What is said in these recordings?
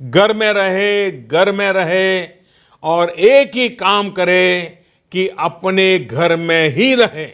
घर में रहे और एक ही काम करे कि अपने घर में ही रहे।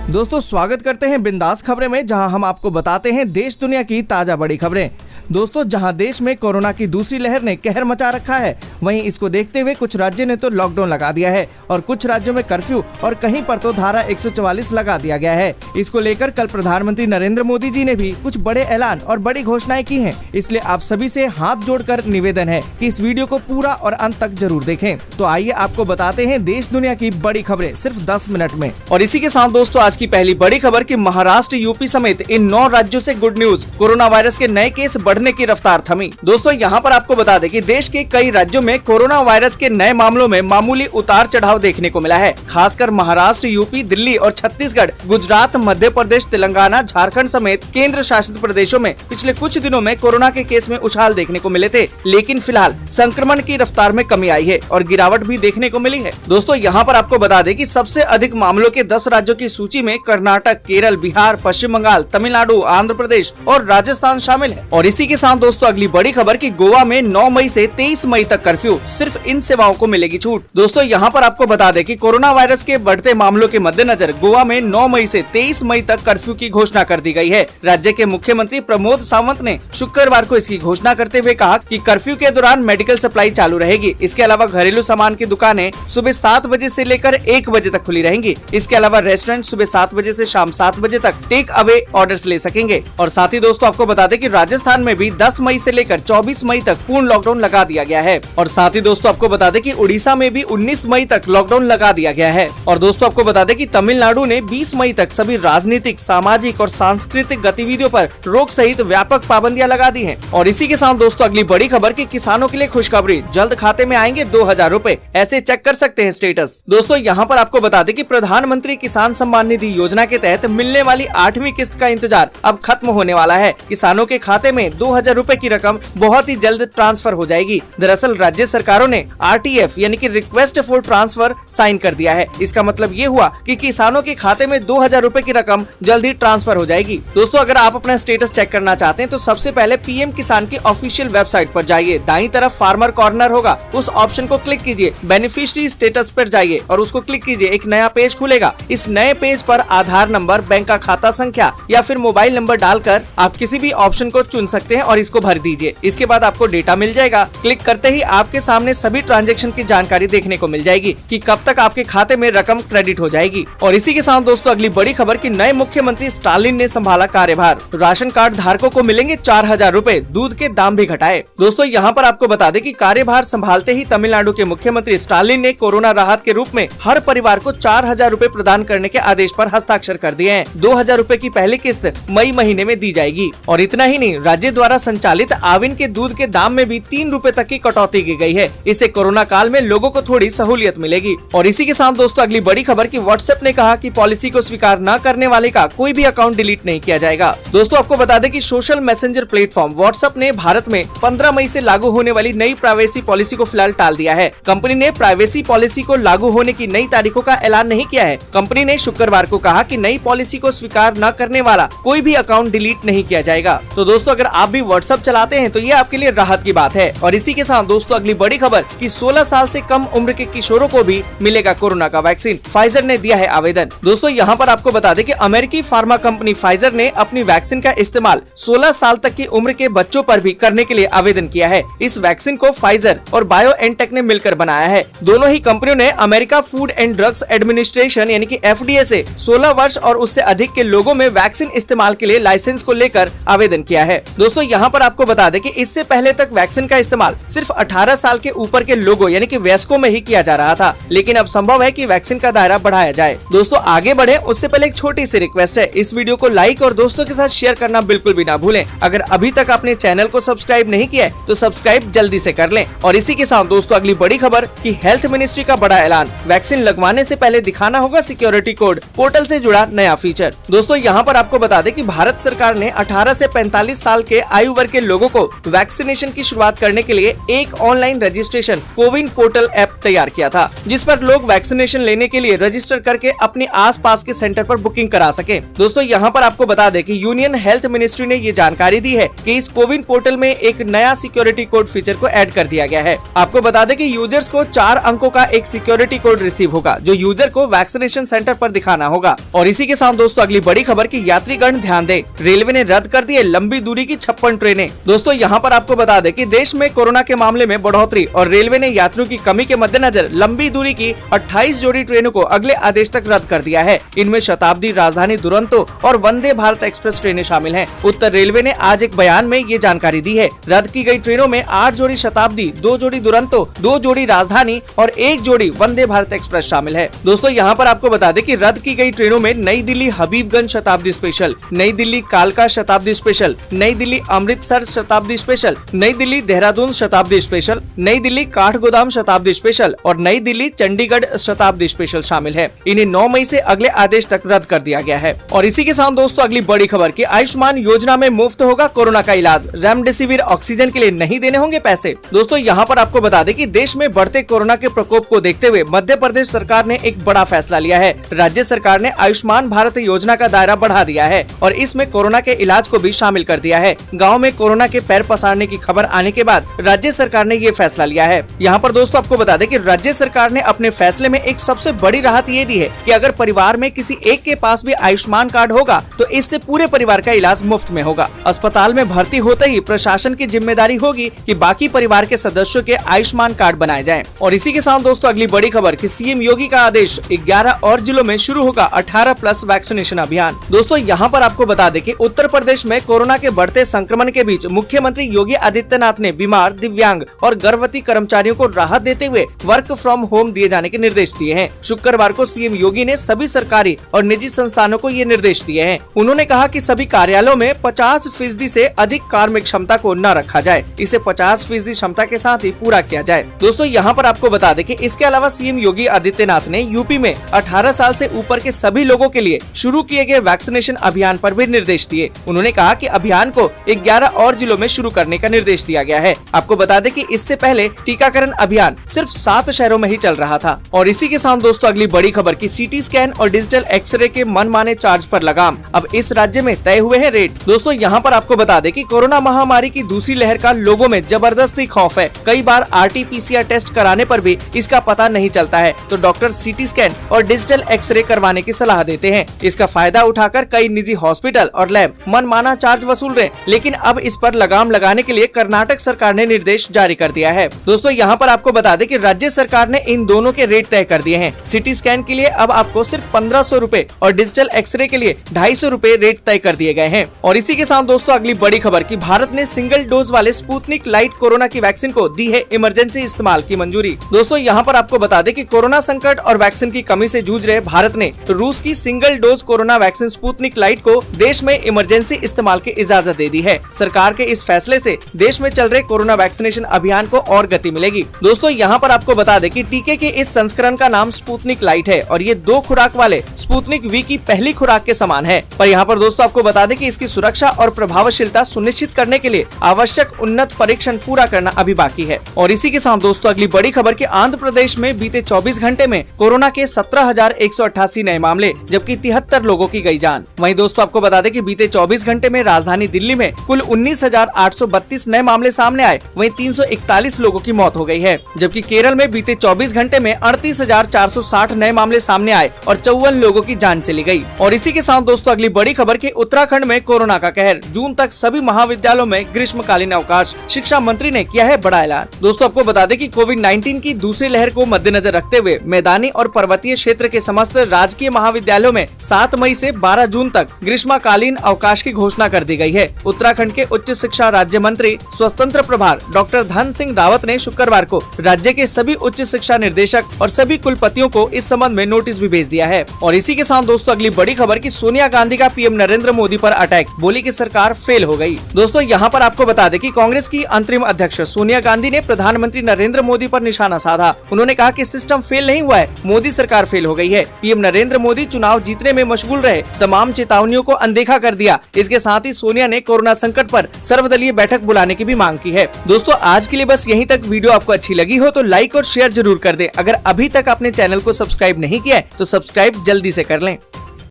दोस्तों स्वागत करते हैं बिंदास खबरें में, जहां हम आपको बताते हैं देश दुनिया की ताजा बड़ी खबरें। दोस्तों जहां देश में कोरोना की दूसरी लहर ने कहर मचा रखा है, वहीं इसको देखते हुए कुछ राज्यों ने तो लॉकडाउन लगा दिया है और कुछ राज्यों में कर्फ्यू और कहीं पर तो धारा 144 लगा दिया गया है। इसको लेकर कल प्रधानमंत्री नरेंद्र मोदी जी ने भी कुछ बड़े ऐलान और बड़ी घोषणाएं की हैं। इसलिए आप सभी से हाथ जोड़कर निवेदन है कि इस वीडियो को पूरा और अंत तक जरूर देखें। तो आइए आपको बताते हैं देश दुनिया की बड़ी खबरें सिर्फ 10 मिनट में। और इसी के साथ दोस्तों आज की पहली बड़ी खबर कि महाराष्ट्र, यूपी समेत इन 9 राज्यों से गुड न्यूज, कोरोना वायरस के नए केस बढ़ने की रफ्तार थमी। दोस्तों यहाँ पर आपको बता दें कि देश के कई राज्यों में कोरोना वायरस के नए मामलों में मामूली उतार चढ़ाव देखने को मिला है। खासकर महाराष्ट्र, यूपी, दिल्ली और छत्तीसगढ़, गुजरात, मध्य प्रदेश, तेलंगाना, झारखंड समेत केंद्र शासित प्रदेशों में पिछले कुछ दिनों में कोरोना के केस में उछाल देखने को मिले थे, लेकिन फिलहाल संक्रमण की रफ्तार में कमी आई है और गिरावट भी देखने को मिली है। दोस्तों यहाँ पर आपको बता दें कि सबसे अधिक मामलों के 10 राज्यों की सूची में कर्नाटक, केरल, बिहार, पश्चिम बंगाल, तमिलनाडु, आंध्र प्रदेश और राजस्थान शामिल है। और इसी के साथ दोस्तों अगली बड़ी खबर कि गोवा में 9 मई से 23 मई तक कर्फ्यू, सिर्फ इन सेवाओं को मिलेगी छूट। दोस्तों यहाँ पर आपको बता दें कि कोरोना वायरस के बढ़ते मामलों के मद्देनजर गोवा में 9 मई से 23 मई तक कर्फ्यू की घोषणा कर दी गई है। राज्य के मुख्यमंत्री प्रमोद सावंत ने शुक्रवार को इसकी घोषणा करते हुए कहा कि कर्फ्यू के दौरान मेडिकल सप्लाई चालू रहेगी। इसके अलावा घरेलू सामान की दुकानें सुबह 7 बजे से लेकर 1 बजे तक खुली रहेंगी। इसके अलावा रेस्टोरेंट सुबह 7 बजे से शाम 7 बजे तक टेक अवे ऑर्डर्स ले सकेंगे। और साथ ही दोस्तों आपको बता दें कि राजस्थान में भी 10 मई से लेकर 24 मई तक पूर्ण लॉकडाउन लगा दिया गया है। और साथ ही दोस्तों आपको बता दें कि उड़ीसा में भी 19 मई तक लॉकडाउन लगा दिया गया है। और दोस्तों आपको बता दें कि तमिलनाडु ने 20 मई तक सभी राजनीतिक, सामाजिक और सांस्कृतिक गतिविधियों पर रोक सहित व्यापक पाबंदियां लगा दी हैं। और इसी के साथ दोस्तों अगली बड़ी खबर कि किसानों के लिए खुशखबरी, जल्द खाते में आएंगे 2000 रूपए, ऐसे चेक कर सकते हैं स्टेटस। दोस्तों यहाँ पर आपको बता दें कि प्रधानमंत्री किसान सम्मान निधि योजना के तहत मिलने वाली 8वीं किस्त का इंतजार अब खत्म होने वाला है। किसानों के खाते में 2000 रूपए की रकम बहुत ही जल्द ट्रांसफर हो जाएगी। दरअसल राज्य सरकारों ने RTF यानी कि रिक्वेस्ट फॉर ट्रांसफर साइन कर दिया है। इसका मतलब ये हुआ कि किसानों के खाते में 2000 रूपए की रकम जल्द ही ट्रांसफर हो जाएगी। दोस्तों अगर आप अपना स्टेटस चेक करना चाहते हैं तो सबसे पहले PM किसान की ऑफिशियल वेबसाइट पर जाइए। दाईं तरफ फार्मर कॉर्नर होगा, उस ऑप्शन को क्लिक कीजिए, बेनिफिशियरी स्टेटस पर जाइए और उसको क्लिक कीजिए। एक नया पेज खुलेगा। इस नए पेज पर आधार नंबर, बैंक का खाता संख्या या फिर मोबाइल नंबर डालकर आप किसी भी ऑप्शन को चुन सकते हैं और इसको भर दीजिए। इसके बाद आपको डेटा मिल जाएगा। क्लिक करते ही आपके सामने सभी ट्रांजैक्शन की जानकारी देखने को मिल जाएगी कि कब तक आपके खाते में रकम क्रेडिट हो जाएगी। और इसी के साथ दोस्तों अगली बड़ी खबर कि नए मुख्यमंत्री स्टालिन ने संभाला कार्यभार, राशन कार्ड धारकों को मिलेंगे 4000 रूपए, दूध के दाम भी घटाए। दोस्तों यहाँ पर आपको बता दें कि कार्यभार संभालते ही तमिलनाडु के मुख्यमंत्री स्टालिन ने कोरोना राहत के रूप में हर परिवार को 4000 रूपए प्रदान करने के आदेश पर हस्ताक्षर कर दिए हैं। 2000 रूपए की पहली किस्त मई महीने में दी जाएगी। और इतना ही नहीं, राज्य द्वारा संचालित आविन के दूध के दाम में भी 3 रूपए तक की कटौती की गई है। इससे कोरोना काल में लोगों को थोड़ी सहूलियत मिलेगी। और इसी के साथ दोस्तों अगली बड़ी खबर कि व्हाट्सएप ने कहा कि पॉलिसी को स्वीकार न करने वाले का कोई भी अकाउंट डिलीट नहीं किया जाएगा। दोस्तों आपको बता दें कि सोशल मैसेंजर प्लेटफॉर्म व्हाट्सएप ने भारत में 15 मई से लागू होने वाली नई प्राइवेसी पॉलिसी को फिलहाल टाल दिया है। कंपनी ने प्राइवेसी पॉलिसी को लागू होने की नई तारीखों का ऐलान नहीं किया है। कंपनी ने शुक्रवार को कहा कि नई पॉलिसी को स्वीकार न करने वाला कोई भी अकाउंट डिलीट नहीं किया जाएगा। तो दोस्तों अगर आप भी व्हाट्सएप चलाते हैं तो ये आपके लिए राहत की बात है। और इसी के साथ दोस्तों अगली बड़ी खबर कि 16 साल से कम उम्र के किशोरों को भी मिलेगा कोरोना का वैक्सीन। फाइजर ने दिया है आवेदन। दोस्तों यहाँ पर आपको बता दें कि अमेरिकी फार्मा कंपनी फाइजर ने अपनी वैक्सीन का इस्तेमाल 16 साल तक की उम्र के बच्चों पर भी करने के लिए आवेदन किया है। इस वैक्सीन को फाइजर और बायोएनटेक ने मिलकर बनाया है। दोनों ही कंपनियों ने America food and drugs administration यानी कि FDA से 16 वर्ष और उससे अधिक के लोगों में वैक्सीन इस्तेमाल के लिए लाइसेंस को लेकर आवेदन किया है। दोस्तों यहाँ पर आपको बता दें कि इससे पहले तक वैक्सीन का इस्तेमाल सिर्फ 18 साल के ऊपर के लोगों यानी कि वयस्कों में ही किया जा रहा था, लेकिन अब संभव है कि वैक्सीन का दायरा बढ़ाया जाए। दोस्तों आगे बढ़े उससे पहले एक छोटी सी रिक्वेस्ट है, इस वीडियो को लाइक और दोस्तों के साथ शेयर करना बिल्कुल भी ना भूलें। अगर अभी तक आपने चैनल को सब्सक्राइब नहीं किया है तो सब्सक्राइब जल्दी से कर लें। और इसी के साथ दोस्तों अगली बड़ी खबर कि हेल्थ मिनिस्ट्री का बड़ा ऐलान, वैक्सीन लगवाने से पहले दिखाना होगा सिक्योरिटी कोड, पोर्टल से जुड़ा नया फीचर। दोस्तों यहाँ पर आपको बता दें कि भारत सरकार ने 18 से 45 साल के आयु वर्ग के लोगों को वैक्सीनेशन की शुरुआत करने के लिए एक online registration CoWIN portal app तैयार किया था, जिस पर लोग वैक्सीनेशन लेने के लिए रजिस्टर करके अपने आसपास के सेंटर पर बुकिंग करा सके। दोस्तों यहाँ पर आपको बता दें कि यूनियन हेल्थ मिनिस्ट्री ने ये जानकारी दी है कि इस कोविन पोर्टल में एक नया सिक्योरिटी कोड फीचर को ऐड कर दिया गया है। आपको बता दें कि यूजर्स को 4 अंकों का एक सिक्योरिटी कोड रिसीव होगा, जो यूजर को वैक्सीनेशन सेंटर पर दिखाना होगा। और इसी के साथ दोस्तों अगली बड़ी खबर की यात्रीगण ध्यान दें, रेलवे ने रद्द कर दिए लंबी दूरी की 56 ट्रेनें। दोस्तों यहाँ पर आपको बता दें कि देश में कोरोना के मामले में बढ़ोतरी और रेलवे ने यात्रियों की कमी के मद्देनजर लंबी दूरी की 28 जोड़ी ट्रेनों को अगले आदेश तक रद्द कर दिया है। इनमें शताब्दी, राजधानी दुरंतो और वंदे भारत एक्सप्रेस ट्रेनें शामिल हैं। उत्तर रेलवे ने आज एक बयान में ये जानकारी दी है। रद्द की गई ट्रेनों में 8 जोड़ी शताब्दी, 2 जोड़ी दुरंतो, 2 जोड़ी राजधानी और 1 जोड़ी वंदे भारत एक्सप्रेस शामिल है। दोस्तों यहाँ पर आपको बता दें कि रद्द की गई ट्रेनों में नई दिल्ली हबीबगंज शताब्दी स्पेशल, नई दिल्ली कालका शताब्दी स्पेशल, नई दिल्ली अमृतसर शताब्दी स्पेशल, नई दिल्ली देहरादून शताब्दी स्पेशल, नई दिल्ली काठगोदाम शताब्दी स्पेशल और नई दिल्ली चंडीगढ़ शताब्दी स्पेशल शामिल है। इन्हें 9 मई से अगले आदेश तक रद्द कर दिया गया है। और इसी के साथ दोस्तों अगली बड़ी खबर की आयुष्मान योजना में मुफ्त होगा कोरोना का इलाज, रेमडेसिविर ऑक्सीजन के लिए नहीं देने होंगे पैसे। दोस्तों यहाँ पर आपको बता दें कि देश में बढ़ते कोरोना के प्रकोप को देखते हुए मध्य प्रदेश सरकार ने एक बड़ा फैसला लिया है। राज्य सरकार ने आयुष्मान भारत योजना का दायरा बढ़ा दिया है और इसमें कोरोना के इलाज को भी शामिल कर दिया है। गाँव में कोरोना के पैर पसारने की खबर आने के बाद राज्य सरकार ने ये फैसला लिया है। यहाँ पर दोस्तों आपको बता दें कि राज्य सरकार ने अपने फैसले में एक सबसे बड़ी राहत ये दी है कि अगर परिवार में किसी एक के पास भी आयुष्मान कार्ड होगा तो इससे पूरे परिवार का इलाज मुफ्त में होगा। अस्पताल में भर्ती होते ही प्रशासन की जिम्मेदारी होगी कि बाकी परिवार के सदस्यों के आयुष्मान कार्ड बनाए जाएं। और इसी के साथ दोस्तों अगली बड़ी खबर कि सीएम योगी का आदेश, 11 और जिलों में शुरू होगा 18+ वैक्सीनेशन अभियान। दोस्तों यहाँ पर आपको बता दें कि उत्तर प्रदेश में कोरोना के बढ़ते संक्रमण के बीच मुख्यमंत्री योगी आदित्यनाथ ने बीमार, दिव्यांग और गर्भवती कर्मचारियों को राहत देते हुए वर्क फ्रॉम होम दिए जाने के निर्देश दिए हैं। शुक्रवार को सीएम योगी ने सभी सरकारी और निजी संस्थानों को ये निर्देश दिए हैं। उन्होंने कहा कि सभी कार्यालयों में 50% से अधिक कार्मिक क्षमता को न रखा जाए, इसे 50% क्षमता के साथ ही पूरा किया जाए। दोस्तों यहाँ पर आपको बता दें कि इसके अलावा सीएम योगी आदित्यनाथ ने यूपी में 18 साल से ऊपर के सभी लोगों के लिए शुरू किए गए वैक्सीनेशन अभियान पर भी निर्देश दिए। उन्होंने कहा कि अभियान को 11 और जिलों में शुरू करने का निर्देश दिया गया है। आपको बता दें कि इससे पहले टीकाकरण अभियान सिर्फ 7 शहरों में ही चल रहा था। और इसी के साथ दोस्तों अगली बड़ी खबर की सीटी स्कैन और डिजिटल एक्सरे के मनमाने चार्ज पर लगाम, अब इस राज्य में तय हुए हैं रेट। दोस्तों यहाँ पर आपको बता दें कि कोरोना महामारी की दूसरी लहर का लोगों में जबरदस्ती खौफ है। कई बार RT-PCR टेस्ट कराने पर भी इसका पता नहीं चलता है, तो डॉक्टर सीटी स्कैन और डिजिटल एक्सरे करवाने की सलाह देते हैं। इसका फायदा उठाकर कई निजी हॉस्पिटल और लैब मनमाना चार्ज वसूल रहे, लेकिन अब इस पर लगाम लगाने के लिए कर्नाटक सरकार ने निर्देश जारी कर दिया है। दोस्तों यहाँ पर आपको बता दें कि राज्य सरकार ने इन दोनों के रेट तय कर दिए हैं। सिटी स्कैन के लिए अब आपको सिर्फ 1500 रूपए और डिजिटल एक्सरे के लिए 250 रूपए रेट तय कर दिए गए हैं। और इसी के साथ दोस्तों अगली बड़ी खबर की भारत ने सिंगल डोज वाले स्पुतनिक लाइट कोरोना की वैक्सीन को दी है इमरजेंसी इस्तेमाल की मंजूरी। दोस्तों यहाँ पर आपको बता दें कि कोरोना संकट और वैक्सीन की कमी से जूझ रहे भारत ने रूस की single dose corona vaccine Sputnik light को देश में इमरजेंसी इस्तेमाल की इजाजत दे दी है। सरकार के इस फैसले से देश में चल रहे कोरोना वैक्सीनेशन अभियान को और गति मिलेगी। दोस्तों यहाँ पर आपको बता दें कि टीके के इस संस्करण का नाम स्पुतनिक लाइट है और ये 2 खुराक वाले स्पुतनिक वी की पहली खुराक के समान है। पर यहाँ पर दोस्तों आपको बता दें कि इसकी सुरक्षा और प्रभावशीलता सुनिश्चित करने के लिए आवश्यक उन्नत परीक्षण पूरा करना अभी बाकी है। और इसी के साथ दोस्तों अगली बड़ी खबर कि आंध्र प्रदेश में बीते 24 घंटे में कोरोना के 17,188 नए मामले, जबकि 73 लोगों की गई जान। वहीं दोस्तों आपको बता दें कि बीते 24 घंटे में राजधानी दिल्ली में कुल 19,832 नए मामले सामने आए, वहीं 341 लोगों की मौत हो गई है। जबकि केरल में बीते 24 घंटे में 38,460 नए मामले सामने आए और 54 लोगों की जान चली गई। और इसी के साथ दोस्तों अगली बड़ी खबर कि उत्तराखंड में कोरोना का कहर, जून तक सभी महाविद्यालयों में ग्रीष्मकालीन अवकाश, शिक्षा मंत्री ने किया है बड़ा ऐलान। दोस्तों आपको बता दें कि कोविड-19 की दूसरी लहर को मद्देनजर रखते हुए मैदानी और पर्वतीय क्षेत्र के समस्त राजकीय महाविद्यालयों में 7 मई से 12 जून तक ग्रीष्मकालीन अवकाश की घोषणा कर दी गई है। उत्तराखंड के उच्च शिक्षा राज्य मंत्री स्वतंत्र प्रभार डॉक्टर धन सिंह रावत ने शुक्रवार को राज्य के सभी उच्च शिक्षा निर्देशक और सभी कुलपतियों को इस संबंध में नोटिस भी भेज दिया है। और इसी इसी के साथ दोस्तों अगली बड़ी खबर कि सोनिया गांधी का पीएम नरेंद्र मोदी पर अटैक, बोली कि सरकार फेल हो गई। दोस्तों यहाँ पर आपको बता दें कि कांग्रेस की अंतरिम अध्यक्ष सोनिया गांधी ने प्रधानमंत्री नरेंद्र मोदी पर निशाना साधा। उन्होंने कहा कि सिस्टम फेल नहीं हुआ है, मोदी सरकार फेल हो गई है। पीएम नरेंद्र मोदी चुनाव जीतने में मशगूल रहे, तमाम चेतावनियों को अनदेखा कर दिया। इसके साथ ही सोनिया ने कोरोना संकट पर सर्वदलीय बैठक बुलाने की भी मांग की है। दोस्तों आज के लिए बस यहीं तक। वीडियो आपको अच्छी लगी हो तो लाइक और शेयर जरूर कर दें। अगर अभी तक आपने चैनल को सब्सक्राइब नहीं किया है तो सब्सक्राइब जल्दी से कर लें।